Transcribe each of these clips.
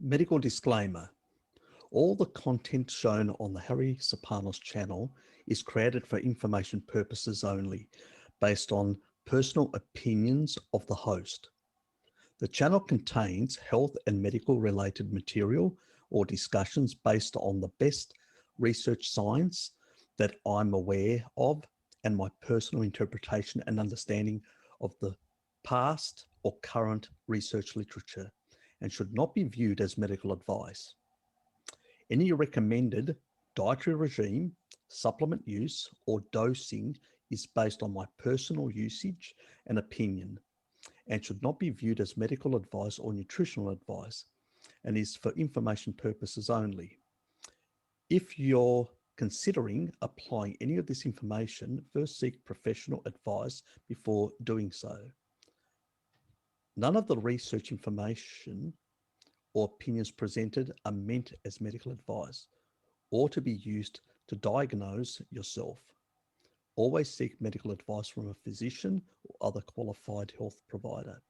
Medical disclaimer. All the content shown on the Harry Sopanos channel is created for information purposes only, based on personal opinions of the host. The channel contains health and medical related material or discussions based on the best research science that I'm aware of and my personal interpretation and understanding of the past or current research literature, and should not be viewed as medical advice. Any recommended dietary regime, supplement use, or dosing is based on my personal usage and opinion, and should not be viewed as medical advice or nutritional advice, and is for information purposes only. If you're considering applying any of this information, first seek professional advice before doing so. None of the research information or opinions presented are meant as medical advice or to be used to diagnose yourself. Always seek medical advice from a physician or other qualified health provider.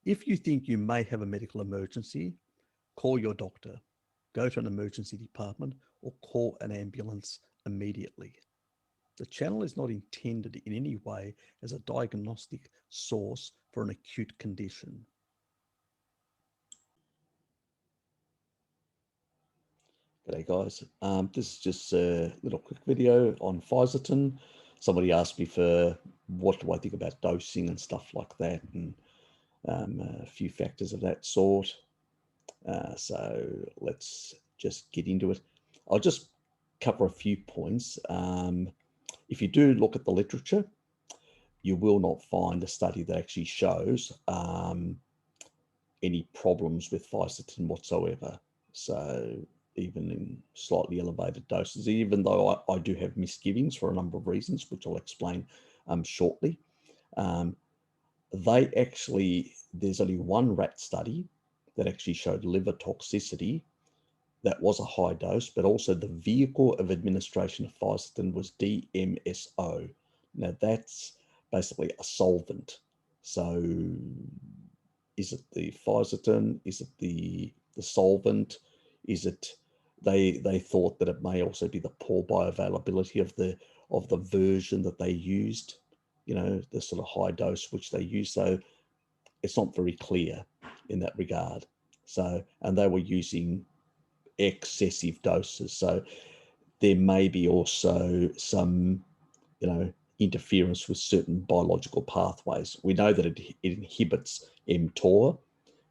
If you think you may have a medical emergency, call your doctor, go to an emergency department, or call an ambulance immediately. The channel is not intended in any way as a diagnostic source for an acute condition. G'day guys, this is just a little quick video on Fisetin. Somebody asked me for what do I think about dosing and stuff like that, and a few factors of that sort. So let's just get into it. I'll just cover a few points. If you do look at the literature, you will not find a study that actually shows any problems with Fisetin whatsoever. So even in slightly elevated doses, even though I do have misgivings for a number of reasons, which I'll explain shortly. There's only one rat study that actually showed liver toxicity. That was a high dose, but also the vehicle of administration of Fisetin was DMSO. Now that's basically a solvent. So is it the Fisetin? Is it the solvent? Is it they thought that it may also be the poor bioavailability of the version that they used, the sort of high dose which they used. So it's not very clear in that regard. So, and they were using excessive doses. So there may be also some, interference with certain biological pathways. We know that it inhibits mTOR.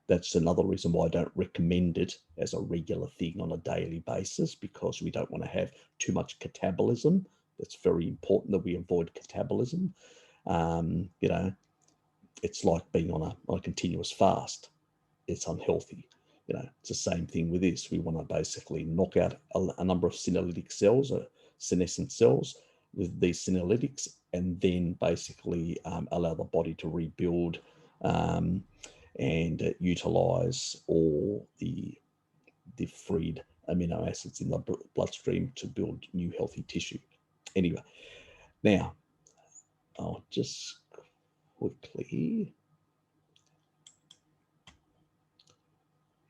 That's another reason why I don't recommend it as a regular thing on a daily basis, because we don't want to have too much catabolism. That's very important that we avoid catabolism. It's like being on a continuous fast. It's unhealthy. It's the same thing with this. We want to basically knock out a number of senolytic cells or senescent cells with these senolytics, and then basically allow the body to rebuild and utilize all the freed amino acids in the bloodstream to build new healthy tissue. Anyway, now I'll just quickly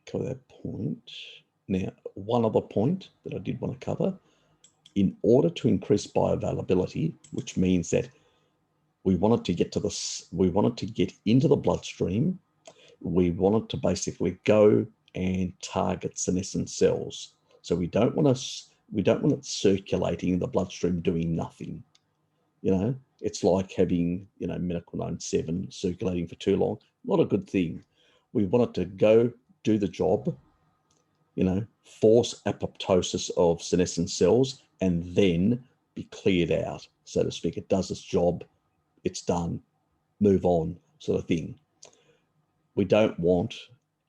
cover that point. Now, one other point that I did want to cover: in order to increase bioavailability, which means that we wanted to get into the bloodstream, we wanted to basically go and target senescent cells. So we don't want it circulating in the bloodstream doing nothing. It's like having minoquinone 7 circulating for too long. Not a good thing. We want it to go do the job, force apoptosis of senescent cells, and then be cleared out, so to speak. It does its job, it's done, move on, sort of thing. We don't want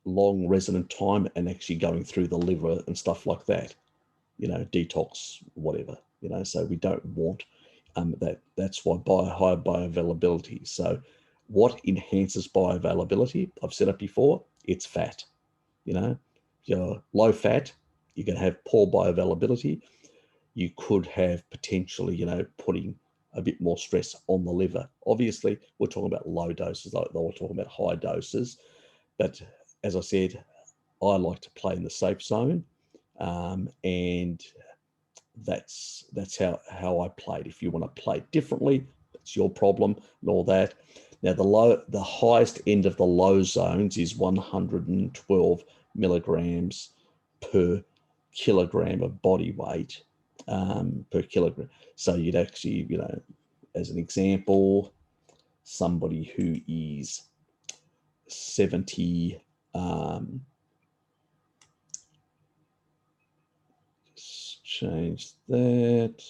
long resident time and actually going through the liver and stuff like that, detox, whatever, so we don't want that. That's why high bioavailability. So what enhances bioavailability? I've said it before, it's fat. If you're low fat, you're going to have poor bioavailability. You could have potentially, putting a bit more stress on the liver. Obviously, we're talking about low doses, though we're talking about high doses. But as I said, I like to play in the safe zone, and that's how I played. If you want to play differently, that's your problem and all that. Now the highest end of the low zones is 112 milligrams per kilogram of body weight per kilogram. So you'd actually, as an example, somebody who is 70, just change that.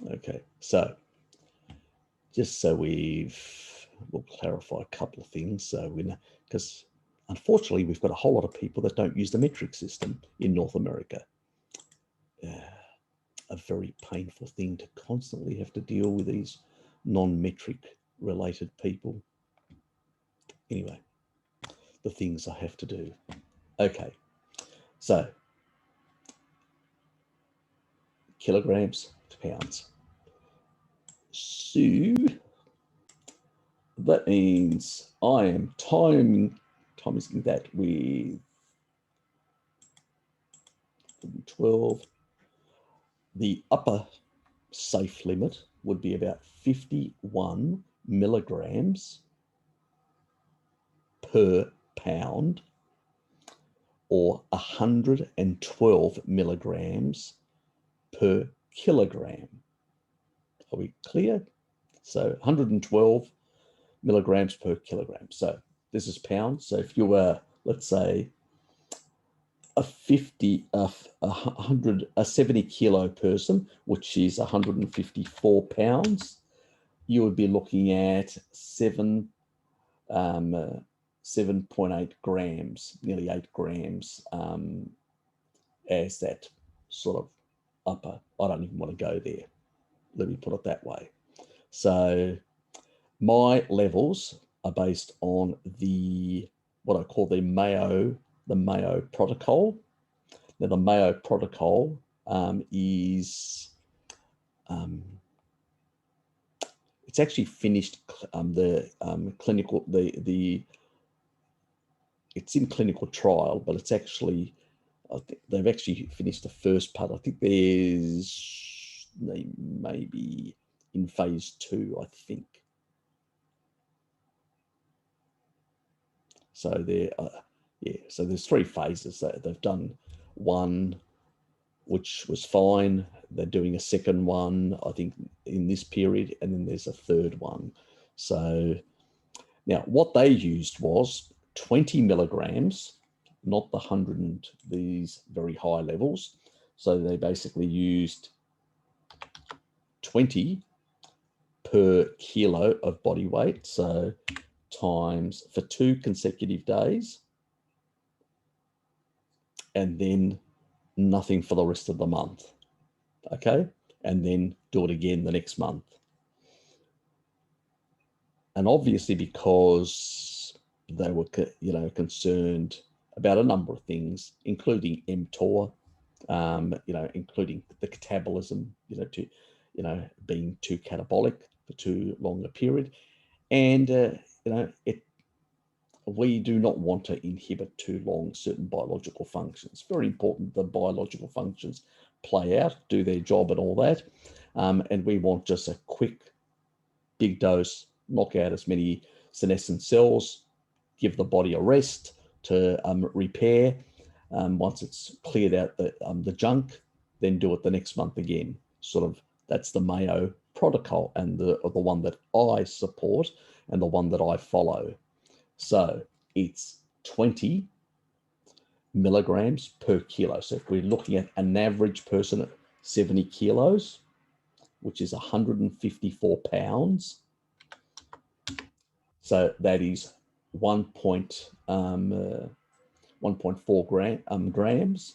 Okay, so just so we'll clarify a couple of things. So because unfortunately we've got a whole lot of people that don't use the metric system in North America. A very painful thing to constantly have to deal with these non-metric related people. Anyway, the things I have to do. Okay, so kilograms to pounds. So that means I am timing that with 12. The upper safe limit would be about 51 milligrams per pound, or 112 milligrams per kilogram. Are we clear? So 112 milligrams per kilogram. So this is pounds. So if you were, let's say, a 70 kilo person, which is 154 pounds, you would be looking at 7.8 grams, nearly 8 grams, as that sort of upper. I don't even want to go there. Let me put it that way. So my levels are based on what I call the Mayo protocol. Now the Mayo protocol is it's actually finished clinical it's in clinical trial, but it's actually, I think they've actually finished the first part. I think they may be in phase 2, I think. So so there's 3 phases. They've done one, which was fine. They're doing a second one, I think, in this period, and then there's a third one. So now what they used was 20 milligrams, not the 100, these very high levels. So they basically used 20 per kilo of body weight. So times for 2 consecutive days, and then nothing for the rest of the month. Okay. And then do it again the next month. And obviously, because they were, concerned about a number of things, including mTOR, including the catabolism, being too catabolic for too long a period. And, we do not want to inhibit too long certain biological functions. Very important the biological functions play out, do their job and all that. And we want just a quick, big dose, knock out as many senescent cells, give the body a rest to repair. Once it's cleared out the junk, then do it the next month again. Sort of, that's the Mayo protocol, and the one that I support and the one that I follow. So it's 20 milligrams per kilo. So if we're looking at an average person at 70 kilos, which is 154 pounds, so that is 1.4 grams.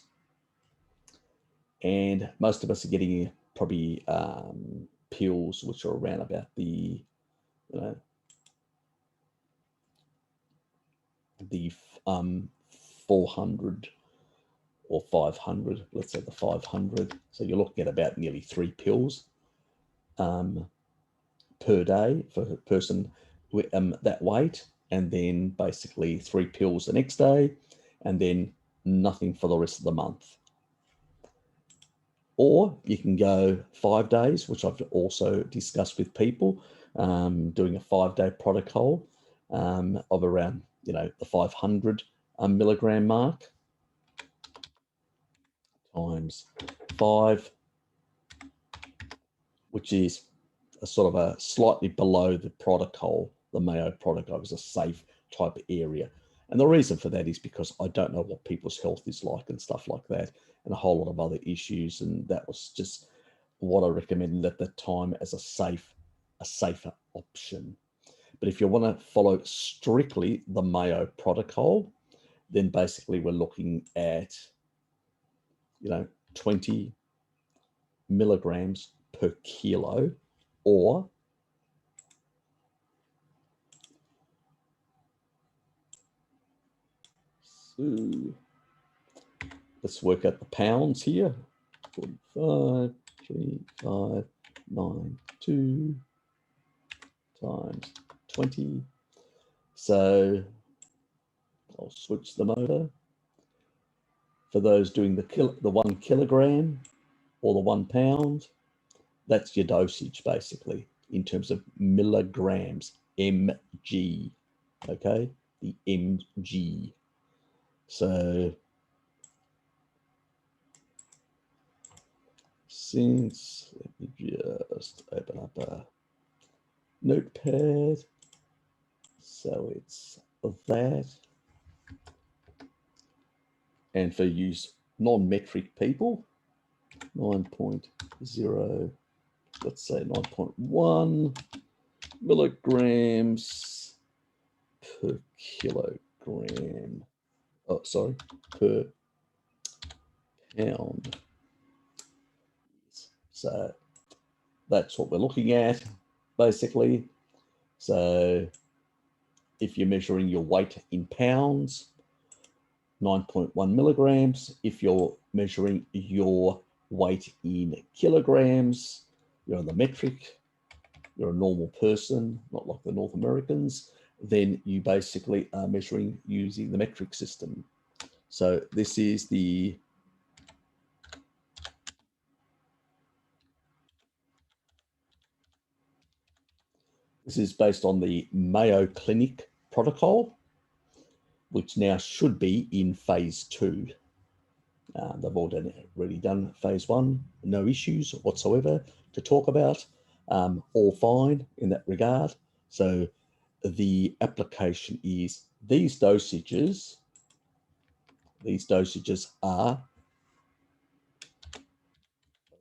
And most of us are getting probably pills, which are around about the 400 or 500, let's say the 500. So you're looking at about nearly 3 pills per day for a person with that weight, and then basically 3 pills the next day, and then nothing for the rest of the month. Or you can go 5 days, which I've also discussed with people, doing a 5-day protocol of around, the 500 milligram mark times 5, which is a sort of a slightly below the protocol. The Mayo protocol is a safe type area. And the reason for that is because I don't know what people's health is like and stuff like that, and a whole lot of other issues. And that was just what I recommended at the time as a safer option. But if you want to follow strictly the Mayo protocol, then basically we're looking at, 20 milligrams per kilo, or so let's work out the pounds here. 45, 3, 5, 9, 2 times 20. So I'll switch them over. For those doing the 1 kilogram or the 1 pound, that's your dosage basically in terms of milligrams, mg. Okay, the mg. So let me just open up a notepad. So it's that. And for use non-metric people, 9.0, let's say 9.1 milligrams per kilogram. Oh, sorry, per pound. So that's what we're looking at, basically. So if you're measuring your weight in pounds, 9.1 milligrams. If you're measuring your weight in kilograms, you're on the metric, you're a normal person, not like the North Americans, then you basically are measuring using the metric system. So this is based on the Mayo Clinic protocol, which now should be in phase 2. They've already done phase 1, no issues whatsoever to talk about, all fine in that regard. So the application is these dosages are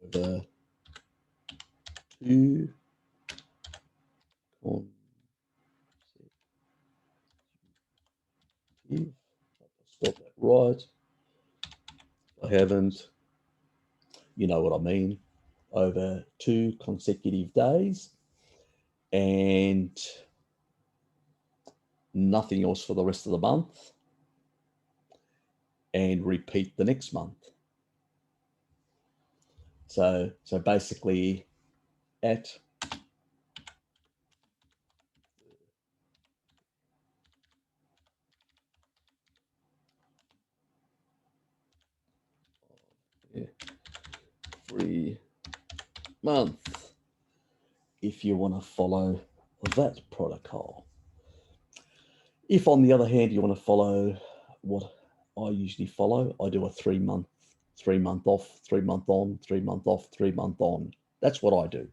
over 2 consecutive, spelled that right. I haven't, you know what I mean, over 2 consecutive days, and nothing else for the rest of the month, and repeat the next month. So basically at every month, if you want to follow that protocol. If on the other hand you want to follow what I usually follow, I do a 3 month off, 3 month on, 3 month off, 3 month on. That's what I do.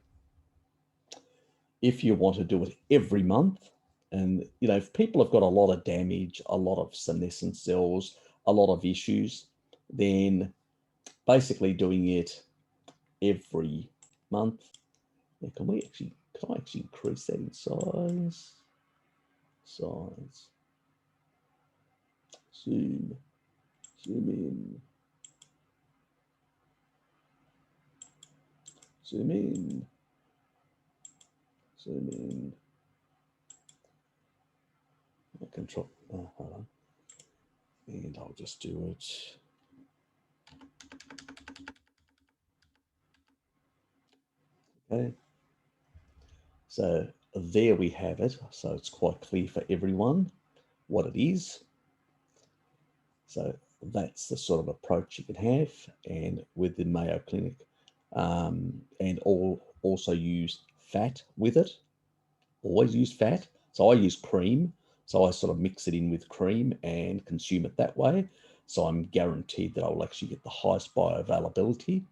If you want to do it every month, and if people have got a lot of damage, a lot of senescent cells, a lot of issues, then basically doing it every month. Now, can I actually increase that in size? Zoom in, zoom in. I can try, hold on, and I'll just do it Okay, so there we have it. So it's quite clear for everyone what it is. So that's the sort of approach you can have, and with the Mayo Clinic, and also use fat with it. Always use fat. So I use cream. So I sort of mix it in with cream and consume it that way. So I'm guaranteed that I will actually get the highest bioavailability,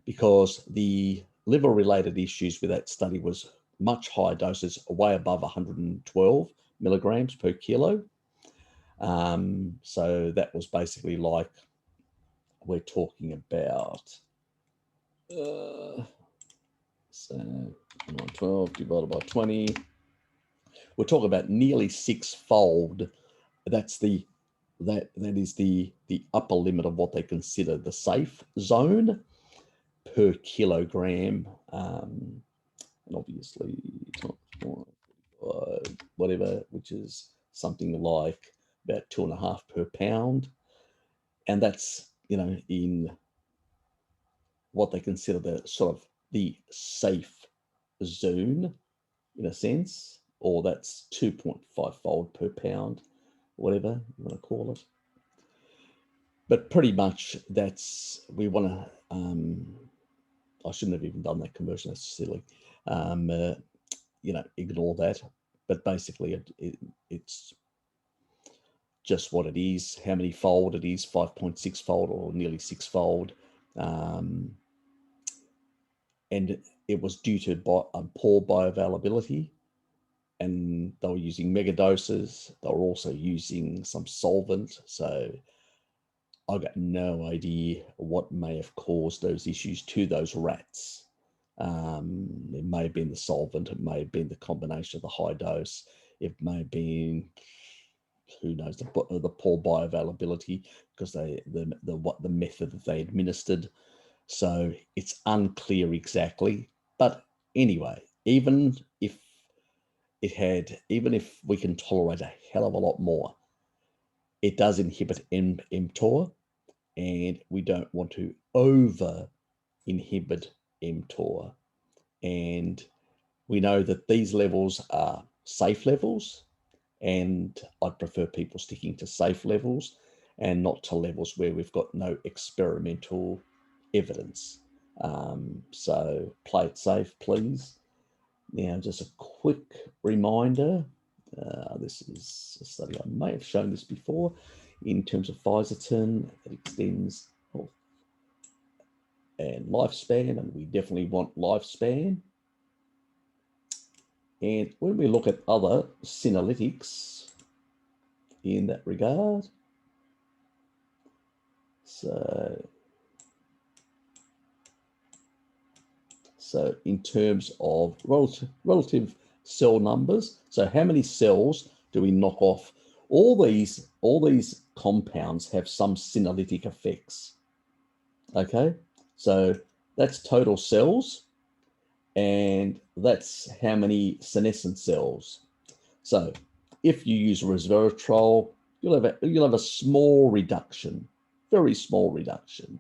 because the liver-related issues with that study was much higher doses, way above 112 milligrams per kilo. So that was basically like, we're talking about, so 112 divided by 20, we're talking about nearly six-fold. That's that is the upper limit of what they consider the safe zone per kilogram, and obviously whatever, which is something like about 2.5 per pound, and that's, in what they consider the sort of the safe zone, in a sense, or that's 2.5-fold per pound, whatever you want to call it. But pretty much that's, we want to, I shouldn't have even done that conversion, that's silly. Ignore that. But basically it's just what it is, how many fold it is, 5.6-fold or nearly six-fold. And it was due to poor bioavailability, and they were using mega doses. They were also using some solvent. So I got no idea what may have caused those issues to those rats. It may have been the solvent. It may have been the combination of the high dose. It may have been, who knows, the poor bioavailability, because the method that they administered. So it's unclear exactly. But anyway, even if we can tolerate a hell of a lot more, it does inhibit mTOR, and we don't want to over inhibit mTOR. And we know that these levels are safe levels, and I'd prefer people sticking to safe levels and not to levels where we've got no experimental evidence. So play it safe, please. Now, just a quick reminder, this is a study, I may have shown this before, in terms of Fisetin, that extends health and lifespan, and we definitely want lifespan. And when we look at other senolytics in that regard, so in terms of relative cell numbers, so how many cells do we knock off? All these compounds have some senolytic effects. Okay, so that's total cells, and that's how many senescent cells. So if you use resveratrol, you'll have a small reduction, very small reduction.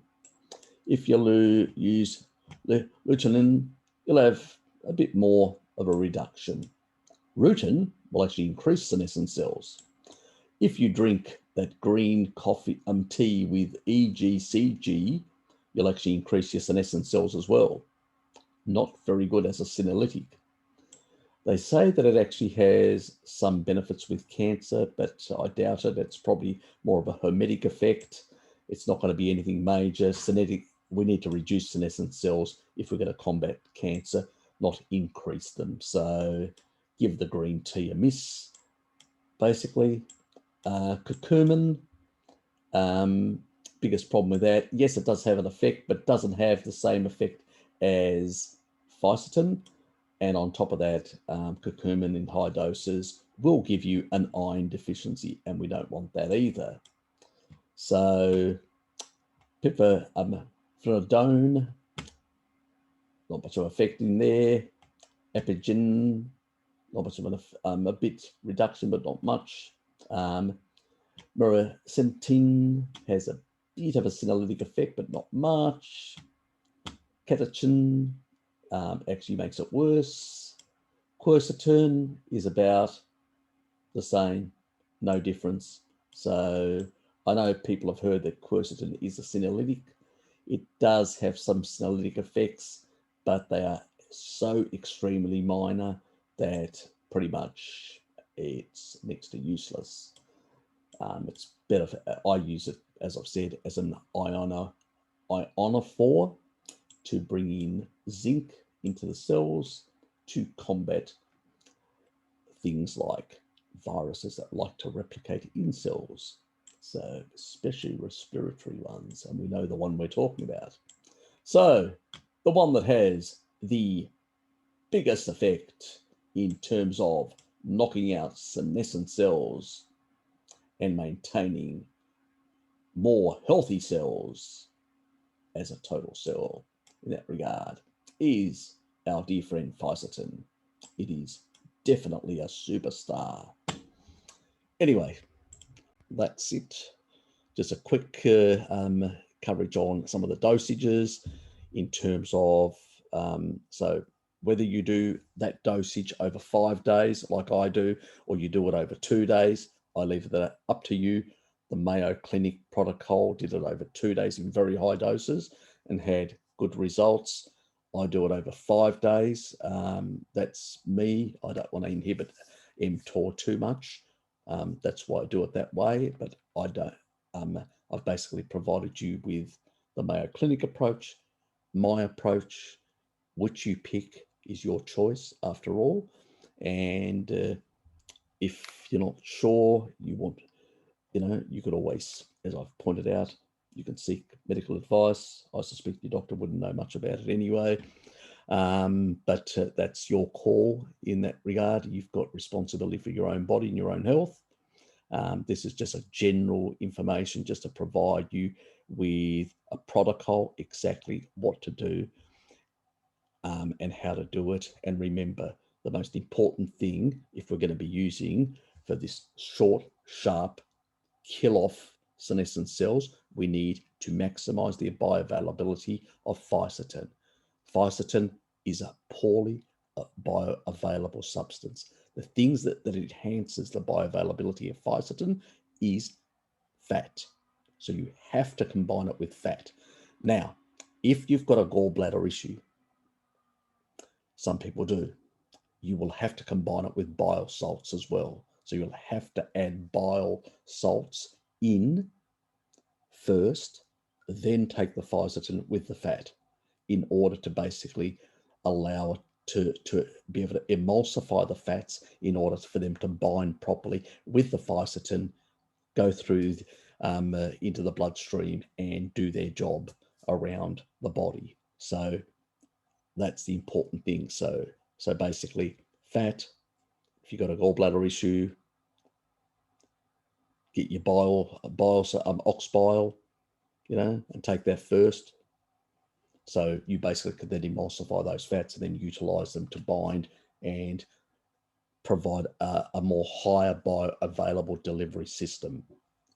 If you use lutein, you'll have a bit more of a reduction. Rutin will actually increase senescent cells. If you drink that green coffee tea with EGCG, you'll actually increase your senescent cells as well. Not very good as a senolytic. They say that it actually has some benefits with cancer, but I doubt it. It's probably more of a hormetic effect. It's not going to be anything major. We need to reduce senescent cells if we're going to combat cancer, not increase them. So give the green tea a miss, basically. Curcumin, biggest problem with that, yes, it does have an effect, but doesn't have the same effect as Fisetin. And on top of that, curcumin in high doses will give you an iron deficiency, and we don't want that either. So piperinidone, not much of an effect in there. Epigen, not much of a bit reduction, but not much. Miracentin has a It have a senolytic effect, but not much. Catechin actually makes it worse. Quercetin is about the same, no difference. So I know people have heard that quercetin is a senolytic. It does have some senolytic effects, but they are so extremely minor that pretty much it's next to useless. It's better I use it, as I've said, as an ionophore to bring in zinc into the cells to combat things like viruses that like to replicate in cells. So especially respiratory ones, and we know the one we're talking about. So the one that has the biggest effect in terms of knocking out senescent cells and maintaining more healthy cells as a total cell in that regard is our dear friend Fisetin. It is definitely a superstar. Anyway, that's it. Just a quick coverage on some of the dosages in terms of, so whether you do that dosage over 5 days like I do, or you do it over 2 days, I leave that up to you. The Mayo Clinic protocol did it over 2 days in very high doses and had good results. I do it over 5 days. That's me. I don't want to inhibit mTOR too much. That's why I do it that way, but I don't. I've basically provided you with the Mayo Clinic approach, my approach. Which you pick is your choice after all. And if you're not sure, you want, you could always, as I've pointed out, you can seek medical advice. I suspect your doctor wouldn't know much about it anyway. But that's your call in that regard. You've got responsibility for your own body and your own health. This is just a general information just to provide you with a protocol, exactly what to do and how to do it. And remember, the most important thing, if we're going to be using for this short, sharp, kill off senescent cells, we need to maximize the bioavailability of Fisetin. Fisetin is a poorly bioavailable substance. The things that enhances the bioavailability of Fisetin is fat. So you have to combine it with fat. Now, if you've got a gallbladder issue, some people do, you will have to combine it with bile salts as well. So you'll have to add bile salts in first, then take the Fisetin with the fat in order to basically allow it to be able to emulsify the fats in order for them to bind properly with the Fisetin, go through into the bloodstream and do their job around the body. So that's the important thing. So basically fat, if you've got a gallbladder issue, get your ox bile, and take that first. So you basically could then emulsify those fats and then utilize them to bind and provide a more higher bioavailable delivery system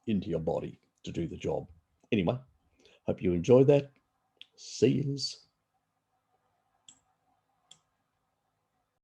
into your body to do the job. Anyway, hope you enjoyed that. See yous.